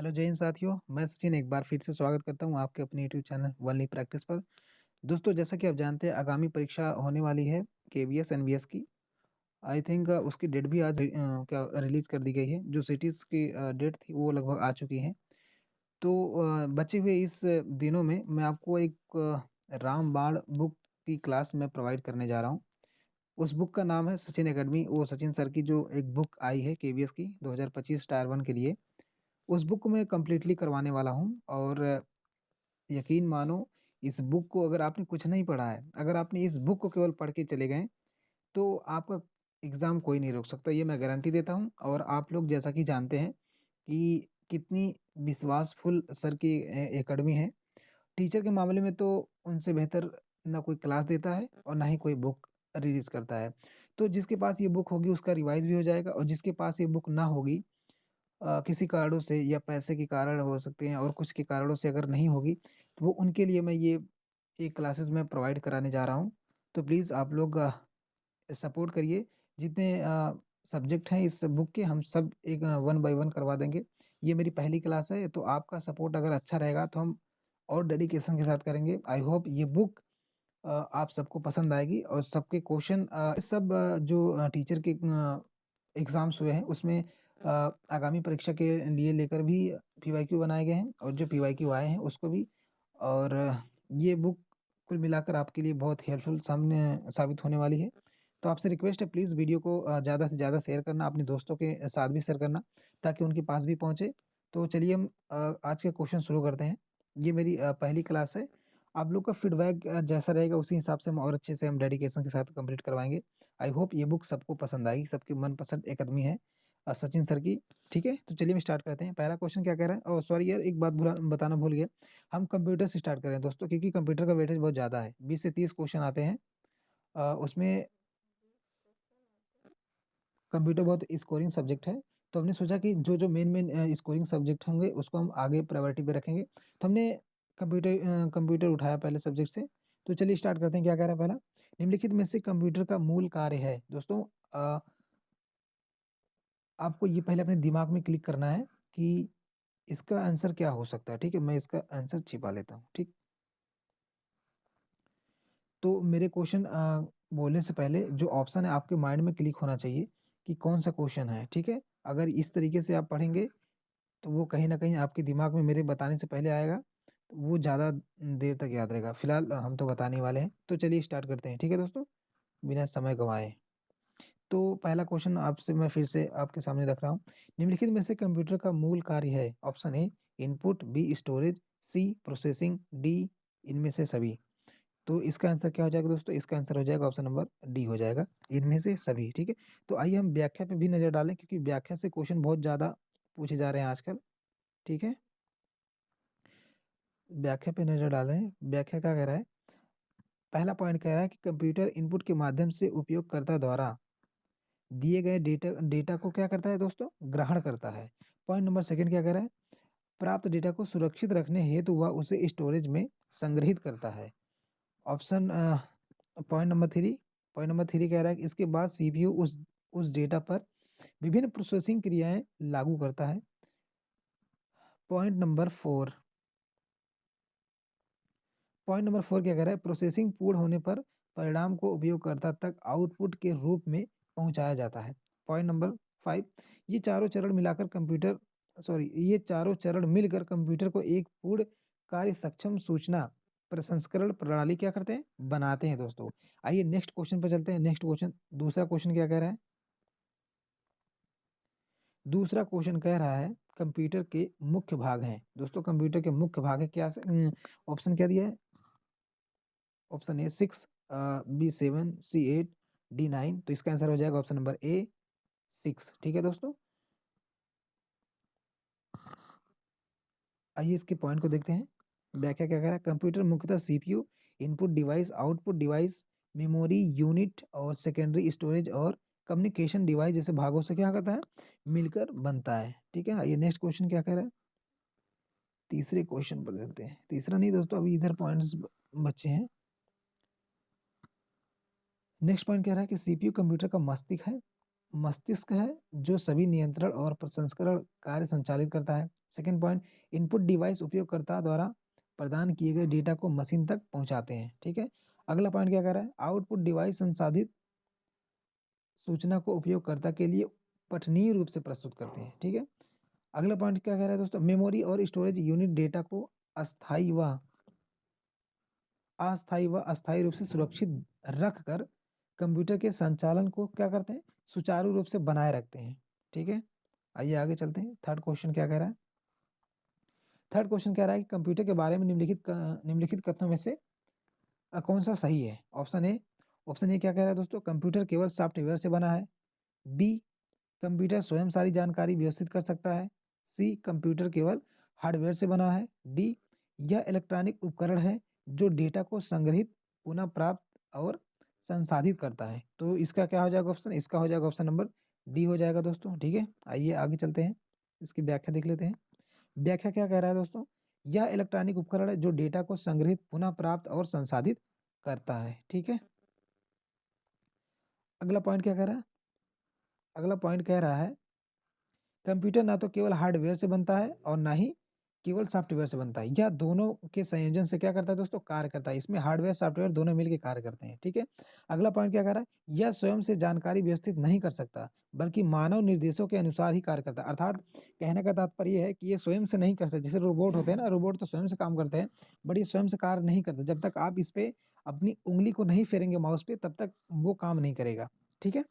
Hello जय हिंद साथियों, मैं सचिन एक बार फिर से स्वागत करता हूं आपके अपने यूट्यूब चैनल वनली प्रैक्टिस पर। दोस्तों, जैसा कि आप जानते हैं आगामी परीक्षा होने वाली है केवीएस एनवीएस की। आई थिंक उसकी डेट भी आज क्या रिलीज कर दी गई है। जो सिटीज़ की डेट थी वो लगभग आ चुकी है। तो बचे हुए इस दिनों में मैं आपको एक रामबाण बुक की क्लास में प्रोवाइड करने जा रहा हूँ। उस बुक का नाम है सचिन एकेडमी। वो सचिन सर की जो एक बुक आई है केवीएस की 2025 टायर 1 के लिए, उस बुक को मैं कंप्लीटली करवाने वाला हूँ। और यकीन मानो, इस बुक को अगर आपने कुछ नहीं पढ़ा है, अगर आपने इस बुक को केवल पढ़ के चले गए, तो आपका एग्ज़ाम कोई नहीं रोक सकता, ये मैं गारंटी देता हूँ। और आप लोग जैसा कि जानते हैं कि कितनी विश्वासफुल सर की एकेडमी है। टीचर के मामले में तो उनसे बेहतर ना कोई क्लास देता है और ना ही कोई बुक रिलीज़ करता है। तो जिसके पास ये बुक होगी उसका रिवाइज़ भी हो जाएगा, और जिसके पास ये बुक ना होगी, किसी कारणों से या पैसे के कारण हो सकते हैं और कुछ के कारणों से अगर नहीं होगी, तो वो उनके लिए मैं ये क्लासेस मैं प्रोवाइड कराने जा रहा हूँ। तो प्लीज़ आप लोग सपोर्ट करिए। जितने सब्जेक्ट हैं इस बुक के, हम सब एक वन बाय वन करवा देंगे। ये मेरी पहली क्लास है, तो आपका सपोर्ट अगर अच्छा रहेगा तो हम और डेडिकेशन के साथ करेंगे। आई होप ये बुक आप सबको पसंद आएगी और सबके क्वेश्चन सब जो टीचर के एग्ज़ाम्स हुए हैं उसमें आगामी परीक्षा के लिए लेकर भी पीवाईक्यू बनाए गए हैं, और जो पीवाईक्यू आए हैं उसको भी। और ये बुक कुल मिलाकर आपके लिए बहुत हेल्पफुल सामने साबित होने वाली है। तो आपसे रिक्वेस्ट है, प्लीज़ वीडियो को ज़्यादा से ज़्यादा शेयर करना, अपने दोस्तों के साथ भी शेयर करना, ताकि उनके पास भी पहुँचे। तो चलिए हम आज के क्वेश्चन शुरू करते हैं। ये मेरी पहली क्लास है। आप लोग का फीडबैक जैसा रहेगा उसी हिसाब से हम और अच्छे से हम डेडिकेशन के साथ कंप्लीट करवाएँगे। आई होप ये बुक सबको पसंद आएगी, सबकी मनपसंद एकेडमी है सचिन सर की। ठीक है? तो चलिए हम स्टार्ट करते हैं। पहला क्वेश्चन क्या कह रहा है? ओह सॉरी यार, एक बात बताना भूल गया। हम कंप्यूटर से स्टार्ट कर रहे हैं दोस्तों, क्योंकि कंप्यूटर का वेटेज बहुत ज़्यादा है। 20 से 30 क्वेश्चन आते हैं। उसमें कंप्यूटर बहुत स्कोरिंग सब्जेक्ट है। तो हमने सोचा कि जो मेन स्कोरिंग सब्जेक्ट होंगे उसको हम आगे प्रायोरिटी पे रखेंगे। तो हमने कंप्यूटर उठाया पहले सब्जेक्ट से। तो चलिए स्टार्ट करते हैं। क्या कह रहा है पहला? निम्नलिखित में से कंप्यूटर का मूल कार्य है। दोस्तों, आपको ये पहले अपने दिमाग में क्लिक करना है कि इसका आंसर क्या हो सकता है। ठीक है? मैं इसका आंसर छिपा लेता हूँ। ठीक? तो मेरे क्वेश्चन बोलने से पहले जो ऑप्शन है आपके माइंड में क्लिक होना चाहिए कि कौन-सा क्वेश्चन है। ठीक है? अगर इस तरीके से आप पढ़ेंगे, तो वो कहीं न कहीं आपके दिमाग में मेरे बताने से पहले आएगा, तो वो ज़्यादा देर तक याद रहेगा। फिलहाल हम तो बताने ही वाले हैं। तो चलिए स्टार्ट करते हैं। ठीक है दोस्तों? बिना समय गँवाए। तो पहला क्वेश्चन आपसे मैं फिर से आपके सामने रख रहा हूँ। निम्नलिखित में से कंप्यूटर का मूल कार्य है? Option A input, B storage, C processing, D इनमें से सभी। तो इसका आंसर क्या हो जाएगा दोस्तों? इसका आंसर हो जाएगा ऑप्शन नंबर डी हो जाएगा, इनमें से सभी। ठीक है? तो आइए हम व्याख्या पे भी नज़र डालें, क्योंकि व्याख्या से क्वेश्चन बहुत ज़्यादा पूछे जा रहे हैं आजकल। ठीक है? व्याख्या पे नज़र डाल रहे हैं। व्याख्या क्या कह रहा है? पहला पॉइंट कह रहा है कि कंप्यूटर इनपुट के माध्यम से उपयोगकर्ता द्वारा दिए गए डेटा डेटा को क्या करता है दोस्तों? ग्रहण करता है। पॉइंट नंबर सेकंड क्या कह रहा है? प्राप्त डेटा को सुरक्षित रखने हेतु वह उसे स्टोरेज में संग्रहित करता है। Option point number 3 point number 3 कह रहा है कि इसके बाद सीपीयू उस डेटा पर विभिन्न प्रोसेसिंग क्रियाएँ लागू करता है। पॉइंट नंबर 4 पॉइंट नंबर 4 क्या कह रहा है? प्रोसेसिंग पूर्ण होने पर परिणाम को उपयोगकर्ता तक आउटपुट के रूप में पहुँचाया जाता है। पॉइंट नंबर 5 ये चारों चरण मिलाकर कंप्यूटर ये चारों चरण मिलकर कंप्यूटर को एक पूर्ण कार्य सक्षम सूचना प्रसंस्करण प्रणाली क्या करते हैं? बनाते हैं दोस्तों। आइए नेक्स्ट क्वेश्चन पे चलते हैं। नेक्स्ट क्वेश्चन, दूसरा क्वेश्चन क्या कह रहा है? दूसरा क्वेश्चन कह रहा है कंप्यूटर के मुख्य भाग हैं। दोस्तों, कंप्यूटर के मुख्य भाग है क्या ऑप्शन क्या दिया है? Option A 6, B 7, C 8, D 9। तो इसका आंसर हो जाएगा ऑप्शन नंबर ए 6। ठीक है दोस्तों? आइए इसके पॉइंट को देखते हैं। व्याख्या क्या कह रहा है? कंप्यूटर मुख्यतः CPU, input device, output device, memory unit और सेकेंडरी स्टोरेज और कम्युनिकेशन डिवाइस जैसे भागों से क्या करता है? मिलकर बनता है। ठीक है? आइए नेक्स्ट क्वेश्चन क्या कह रहा है? तीसरे क्वेश्चन पर चलते हैं। तीसरा नहीं दोस्तों, अभी इधर पॉइंट्स बचे हैं। नेक्स्ट पॉइंट कह रहा है कि सीपीयू कंप्यूटर का मस्तिष्क है। मस्तिष्क है जो सभी नियंत्रण और प्रसंस्करण कार्य संचालित करता है। सेकंड पॉइंट, इनपुट डिवाइस उपयोगकर्ता द्वारा प्रदान किए गए डेटा को मशीन तक पहुंचाते हैं। ठीक है। अगला पॉइंट क्या कह रहा है, आउटपुट डिवाइस संसाधित सूचना को उपयोगकर्ता के लिए पठनीय रूप से प्रस्तुत करते हैं। ठीक है। अगला पॉइंट क्या कह रहा है दोस्तों, मेमोरी और स्टोरेज यूनिट डेटा को अस्थायी व अस्थायी रूप से सुरक्षित रखकर कंप्यूटर के संचालन को क्या करते हैं, सुचारू रूप से बनाए रखते हैं। ठीक है। आइए आगे चलते हैं। थर्ड क्वेश्चन क्या कह रहा है, थर्ड क्वेश्चन कह रहा है कि कंप्यूटर के बारे में निम्नलिखित कथनों में से कौन सा सही है। ऑप्शन ए क्या कह रहा है दोस्तों, कंप्यूटर केवल सॉफ्टवेयर से बना है। बी, कंप्यूटर स्वयं सारी जानकारी व्यवस्थित कर सकता है। सी, कंप्यूटर केवल हार्डवेयर से बना है। डी, यह इलेक्ट्रॉनिक उपकरण है जो डेटा को संग्रहित, पुनः प्राप्त और संसाधित करता है। तो इसका क्या हो जाएगा ऑप्शन, इसका हो जाएगा ऑप्शन नंबर डी हो जाएगा दोस्तों। ठीक है। आइए आगे चलते हैं, इसकी व्याख्या देख लेते हैं। व्याख्या क्या कह रहा है दोस्तों, यह इलेक्ट्रॉनिक उपकरण है जो डेटा को संग्रहित, पुनः प्राप्त और संसाधित करता है। ठीक है। अगला पॉइंट क्या कह रहा है, अगला पॉइंट कह रहा है कंप्यूटर ना तो केवल हार्डवेयर से बनता है और ना ही केवल सॉफ्टवेयर से बनता है, यह दोनों के संयोजन से क्या करता है दोस्तों, कार्य करता है। इसमें हार्डवेयर सॉफ्टवेयर दोनों मिलकर कार्य करते हैं। ठीक है। अगला पॉइंट क्या कर रहा है, यह स्वयं से जानकारी व्यवस्थित नहीं कर सकता बल्कि मानव निर्देशों के अनुसार ही कार्य करता है। अर्थात कहने का तात्पर्य यह है कि ये स्वयं से नहीं कर सकते। जैसे रोबोट होते हैं ना, रोबोट तो स्वयं से काम करते हैं, बट ये स्वयं से कार्य नहीं करते। जब तक आप इस पे अपनी उंगली को नहीं फेरेंगे माउस पे, तब तक वो काम नहीं करेगा। ठीक है।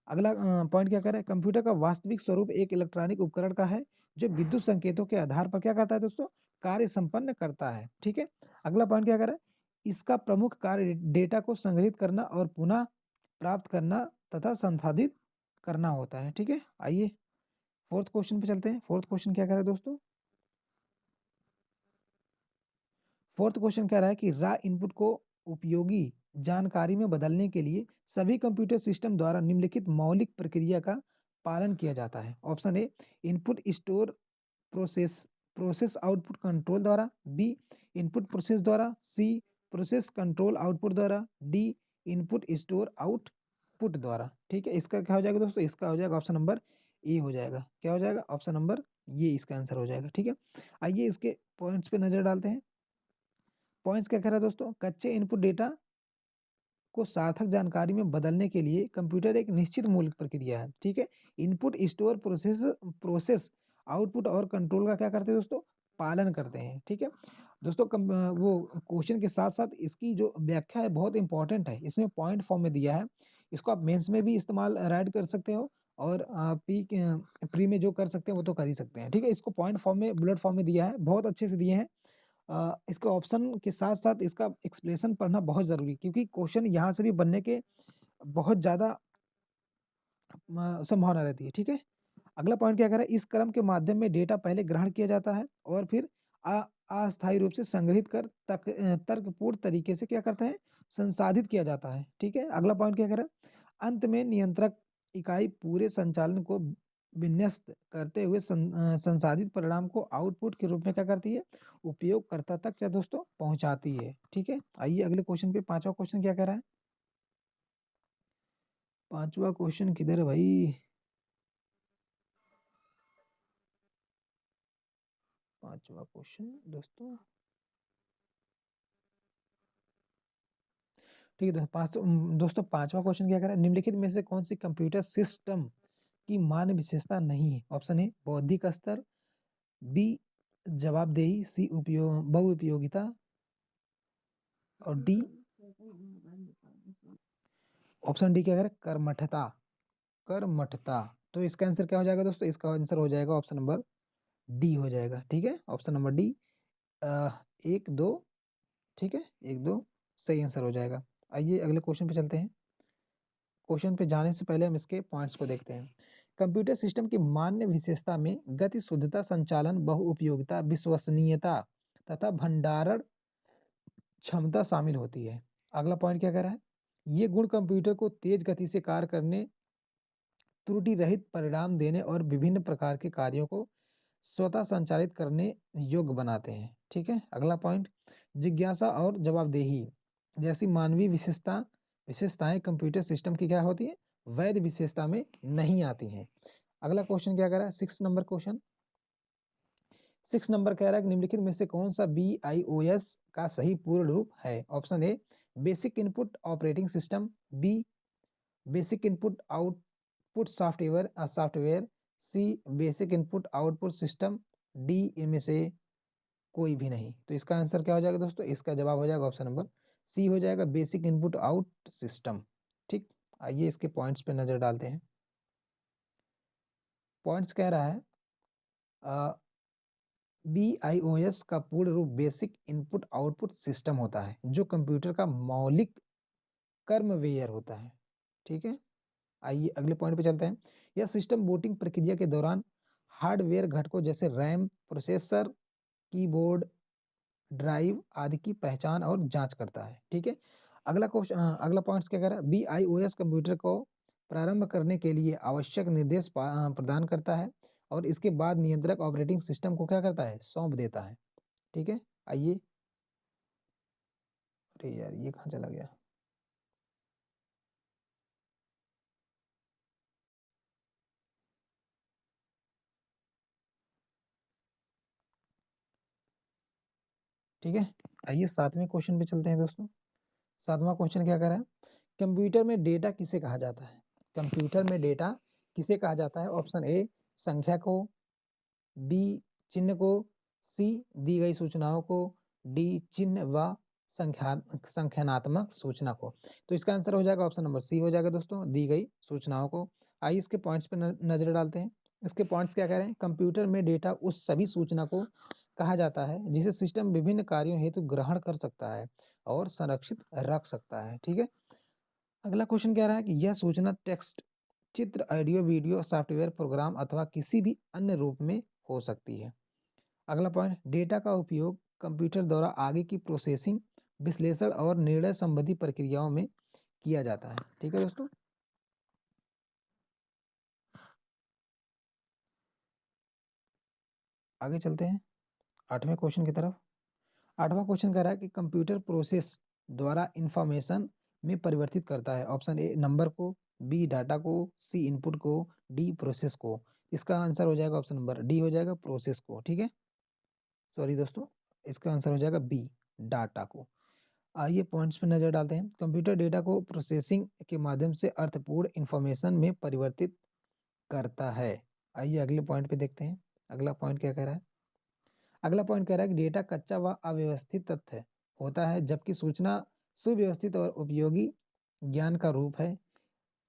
अगला पॉइंट क्या कर रहा है, कंप्यूटर का वास्तविक स्वरूप एक इलेक्ट्रॉनिक उपकरण का है जो विद्युत संकेतों के आधार पर क्या करता है दोस्तों, कार्य संपन्न करता है। ठीक है। अगला पॉइंट क्या कर रहा है, इसका प्रमुख कार्य डेटा को संग्रहित करना और पुनः प्राप्त करना तथा संसाधित करना होता है। ठीक है। आइए फोर्थ क्वेश्चन पे चलते हैं। फोर्थ क्वेश्चन क्या कह रहा है दोस्तों, फोर्थ क्वेश्चन कह रहा है कि रॉ इनपुट को उपयोगी जानकारी में बदलने के लिए सभी कंप्यूटर सिस्टम द्वारा निम्नलिखित मौलिक प्रक्रिया का पालन किया जाता है। Option A, input store process process output control द्वारा। बी, इनपुट प्रोसेस द्वारा। सी, प्रोसेस कंट्रोल आउटपुट द्वारा। डी, इनपुट स्टोर आउटपुट द्वारा। ठीक है। इसका क्या हो जाएगा दोस्तों, इसका हो जाएगा ऑप्शन नंबर ए हो जाएगा। क्या हो जाएगा, ऑप्शन नंबर ये इसका आंसर हो जाएगा। ठीक है। आइए इसके पॉइंट्स पे नजर डालते हैं। पॉइंट्स क्या कह रहा है दोस्तों, कच्चे इनपुट डेटा को सार्थक जानकारी में बदलने के लिए कंप्यूटर एक निश्चित मौलिक प्रक्रिया है। ठीक है। इनपुट स्टोर प्रोसेस आउटपुट और कंट्रोल का क्या करते हैं दोस्तों, पालन करते हैं। ठीक है दोस्तों। वो क्वेश्चन के साथ साथ इसकी जो व्याख्या है बहुत इंपॉर्टेंट है, इसमें पॉइंट फॉर्म में दिया है। इसको आप मेंस में भी इस्तेमाल राइट कर सकते हो और प्री में जो कर सकते हैं वो तो कर ही सकते हैं। ठीक है। इसको पॉइंट फॉर्म में, बुलेट फॉर्म में दिया है, बहुत अच्छे से दिए हैं। इसका ऑप्शन के साथ-साथ इसका एक्सप्लेनेशन पढ़ना बहुत ज़रूरी है, क्योंकि क्वेश्चन यहाँ से भी बनने के बहुत ज़्यादा संभावना रहती है। ठीक है। अगला पॉइंट क्या कह रहा है, इस क्रम के माध्यम में डेटा पहले ग्रहण किया जाता है और फिर अ अस्थायी रूप से संग्रहित कर तर्कपूर्ण तरीके से क्या करते हैं, संसाधित किया जाता है। ठीक है। अगला पॉइंट क्या कह रहा है, अंत में नियंत्रक इकाई पूरे संचालन को विन्यस्त करते हुए संसाधित परिणाम को आउटपुट के रूप में क्या करती है, उपयोगकर्ता तक क्या दोस्तों पहुंचाती है। ठीक है। आइए अगले क्वेश्चन पे, पांचवा क्वेश्चन क्या कह रहा है, पांचवा क्वेश्चन किधर है भाई, पांचवा क्वेश्चन दोस्तों। ठीक है दोस्तों, पांचवा क्वेश्चन क्या कह रहा है, निम्नलिखित में से कौन सी कंप्यूटर सिस्टम की मान्य विशेषता नहीं है। ऑप्शन ए, बौद्धिक स्तर। बी, जवाबदेही। सी, बहुउपयोगिता। और डी, ऑप्शन डी क्या कह रहा है, कर्मठता। कर्मठता। तो इसका आंसर क्या हो जाएगा दोस्तों, इसका आंसर हो जाएगा ऑप्शन नंबर डी हो जाएगा। ठीक है। ऑप्शन नंबर डी, एक दो। ठीक है, एक दो सही आंसर हो जाएगा। आइए अगले क्वेश्चन पे चलते हैं। क्वेश्चन पे जाने से पहले हम इसके पॉइंट्स को देखते हैं। कंप्यूटर सिस्टम की मान्य विशेषता में गति, शुद्धता, संचालन, बहुउपयोगिता, विश्वसनीयता तथा भंडारण क्षमता शामिल होती है। अगला पॉइंट क्या कह रहा है, ये गुण कंप्यूटर को तेज गति से कार्य करने, त्रुटि रहित परिणाम देने और विभिन्न प्रकार के कार्यों को स्वतः संचालित करने योग्य बनाते हैं। ठीक है। अगला पॉइंट, जिज्ञासा और जवाबदेही जैसी मानवीय विशेषताएं कंप्यूटर सिस्टम की क्या होती है, वैध विशेषता में नहीं आती हैं। अगला क्वेश्चन क्या कह रहा है, 6 नंबर क्वेश्चन। 6 नंबर कह रहा है कि निम्नलिखित में से कौन सा BIOS का सही पूर्ण रूप है? Option A basic input operating system, B basic input output software, C basic input output system, D इनमें से कोई भी नहीं। तो इसका आंसर क्या हो जाएगा दोस्तों? इसका जवाब हो जाएगा ऑप्शन नंबर सी हो जाएगा, बेसिक इनपुट आउट सिस्टम। ठीक, आइए इसके पॉइंट्स पे नजर डालते हैं। पॉइंट्स कह रहा है BIOS का पूर्ण रूप बेसिक इनपुट आउटपुट सिस्टम होता है, जो कंप्यूटर का मौलिक कर्मवेयर होता है। ठीक है, आइए अगले पॉइंट पे चलते हैं। यह सिस्टम बूटिंग प्रक्रिया के दौरान हार्डवेयर घटकों जैसे रैम, प्रोसेसर, कीबोर्ड, ड्राइव आदि की पहचान और जांच करता है। ठीक है, अगला क्वेश्चन, अगला पॉइंट क्या कह रहा है? BIOS कंप्यूटर को प्रारंभ करने के लिए आवश्यक निर्देश प्रदान करता है और इसके बाद नियंत्रक ऑपरेटिंग सिस्टम को क्या करता है? सौंप देता है। ठीक है, आइए, अरे यार ये कहाँ चला गया? ठीक है, आइए 7वें क्वेश्चन पे चलते हैं दोस्तों। 7वां क्वेश्चन क्या कह रहा है? कंप्यूटर में डेटा किसे कहा जाता है? कंप्यूटर में डेटा किसे कहा जाता है? ऑप्शन ए संख्या को, बी चिन्ह को, सी दी गई सूचनाओं को, डी चिन्ह व संख्यानात्मक सूचना को। तो इसका आंसर हो जाएगा ऑप्शन नंबर सी हो जाएगा दोस्तों, दी गई सूचनाओं को। आइए इसके पॉइंट्स पे नजर डालते हैं। इसके पॉइंट्स क्या कह रहे हैं? कंप्यूटर में डेटा उस सभी सूचना को कहा जाता है जिसे सिस्टम विभिन्न कार्यों हेतु ग्रहण कर सकता है और संरक्षित रख सकता है। ठीक है, अगला क्वेश्चन कह रहा है कि यह सूचना टेक्स्ट, चित्र, ऑडियो, वीडियो, सॉफ्टवेयर, प्रोग्राम अथवा किसी भी अन्य रूप में हो सकती है। अगला पॉइंट, डेटा का उपयोग कंप्यूटर द्वारा आगे की प्रोसेसिंग, विश्लेषण और निर्णय संबंधी प्रक्रियाओं में किया जाता है। ठीक है दोस्तों, आगे चलते हैं 8वें क्वेश्चन की तरफ। 8वां क्वेश्चन कह रहा है कि कंप्यूटर प्रोसेस द्वारा इंफॉर्मेशन में परिवर्तित करता है। ऑप्शन ए नंबर को, बी डाटा को, सी इनपुट को, डी प्रोसेस को। इसका आंसर हो जाएगा ऑप्शन नंबर डी हो जाएगा, प्रोसेस को। ठीक है, सॉरी दोस्तों, इसका आंसर हो जाएगा बी, डाटा को। आइए पॉइंट्स पे नजर डालते हैं। कंप्यूटर डेटा को प्रोसेसिंग के माध्यम से अर्थपूर्ण इंफॉर्मेशन में परिवर्तित करता है। आइए अगले पॉइंट पे देखते हैं। अगला पॉइंट क्या कह रहा है? अगला पॉइंट कह रहा है कि डेटा कच्चा व अव्यवस्थित तथ्य होता है, जबकि सूचना सुव्यवस्थित और उपयोगी ज्ञान का रूप है।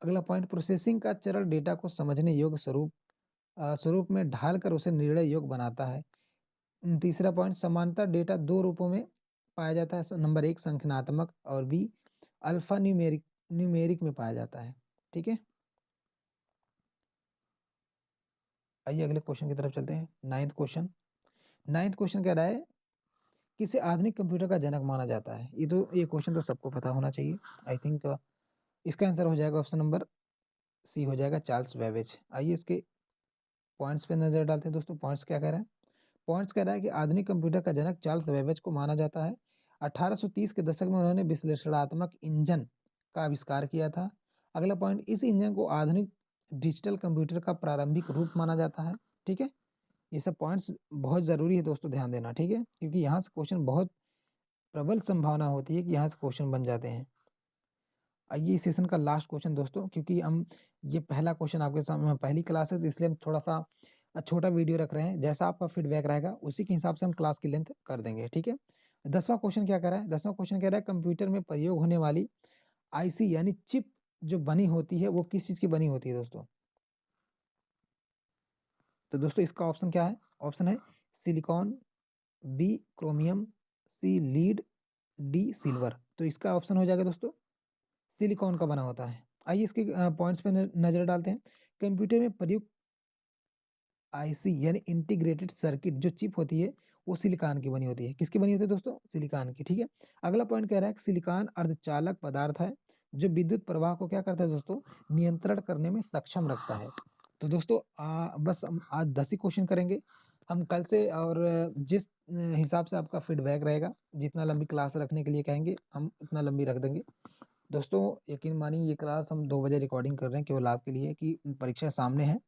अगला पॉइंट, प्रोसेसिंग का चरण डेटा को समझने योग्य स्वरूप में ढालकर उसे निर्णय योग्य बनाता है। तीसरा पॉइंट, समानता डेटा दो रूपों में पाया जाता है। नंबर एक संख्यात्मक और बी अल्फा न्यूमेरिक न्यूमेरिक में पाया जाता है। ठीक है, आइए अगले क्वेश्चन की तरफ चलते हैं। 9th question. 9th क्वेश्चन कह रहा है किसे आधुनिक कंप्यूटर का जनक माना जाता है? ये क्वेश्चन तो सबको पता होना चाहिए। आई थिंक इसका आंसर हो जाएगा ऑप्शन नंबर सी हो जाएगा, चार्ल्स बेबेज। आइए इसके पॉइंट्स पे नजर डालते हैं दोस्तों। पॉइंट्स क्या कह रहे हैं? पॉइंट्स कह रहा है कि आधुनिक कंप्यूटर का जनक चार्ल्स बेबेज को माना जाता है। 1830 के दशक में उन्होंने विश्लेषणात्मक इंजन का आविष्कार किया था। अगला पॉइंट, इस इंजन को आधुनिक डिजिटल कंप्यूटर का प्रारंभिक रूप माना जाता है। ठीक है, ये सब पॉइंट्स बहुत जरूरी है दोस्तों, ध्यान देना। ठीक है, क्योंकि यहाँ से क्वेश्चन बहुत प्रबल संभावना होती है कि यहाँ से क्वेश्चन बन जाते हैं। आइए इस सेशन का लास्ट क्वेश्चन दोस्तों, क्योंकि हम ये पहला क्वेश्चन आपके सामने पहली क्लास है, तो इसलिए हम थोड़ा सा छोटा वीडियो रख रहे हैं। जैसा आपका फीडबैक रहेगा उसी के हिसाब से हम क्लास की लेंथ कर देंगे। ठीक है, 10वां क्वेश्चन क्या कह रहा है? 10वां क्वेश्चन कह रहा है कंप्यूटर में प्रयोग होने वाली आईसी यानी चिप जो बनी होती है वो किस चीज की बनी होती है दोस्तों? तो दोस्तों इसका ऑप्शन क्या है? ऑप्शन है सिलिकॉन, बी क्रोमियम, सी लीड, डी सिल्वर। तो इसका ऑप्शन हो जाएगा दोस्तों सिलिकॉन का बना होता है। आइए इसके पॉइंट्स पे नजर डालते हैं। कंप्यूटर में प्रयुक्त आईसी यानी इंटीग्रेटेड सर्किट जो चिप होती है वो सिलिकॉन की बनी होती है। किसकी बनी होती है दोस्तों? सिलिकॉन की। ठीक है, अगला पॉइंट कह रहा है कि सिलिकॉन अर्धचालक पदार्थ है जो विद्युत प्रवाह को क्या करता है दोस्तों? नियंत्रण करने में सक्षम रखता है। तो दोस्तों बस हम आज 10 ही क्वेश्चन करेंगे। हम कल से और जिस हिसाब से आपका फीडबैक रहेगा, जितना लंबी क्लास रखने के लिए कहेंगे हम उतना लंबी रख देंगे। दोस्तों यकीन मानिए ये क्लास हम 2 बजे रिकॉर्डिंग कर रहे हैं केवल आपके लिए कि परीक्षा सामने है।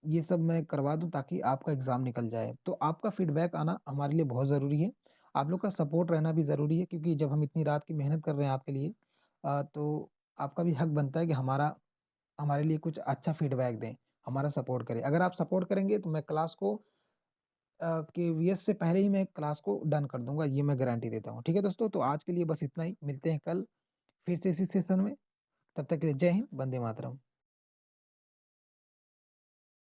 ये सब मैं करवा दूँ ताकि आपका एग्ज़ाम निकल जाए। तो आपका फीडबैक आना हमारे लिए बहुत ज़रूरी है। आप लोग का सपोर्ट रहना भी ज़रूरी है क्योंकि जब हम इतनी रात की मेहनत कर रहे हैं आपके लिए तो आपका भी हक बनता है कि हमारे लिए कुछ अच्छा फीडबैक दें, हमारा सपोर्ट करें। अगर आप सपोर्ट करेंगे तो मैं क्लास को केवीएस से पहले ही मैं क्लास को डन कर दूँगा, ये मैं गारंटी देता हूँ। ठीक है दोस्तों? तो आज के लिए बस इतना ही, मिलते हैं कल फिर से इसी सेशन में। तब तक के लिए जय हिंद, वंदे मातरम।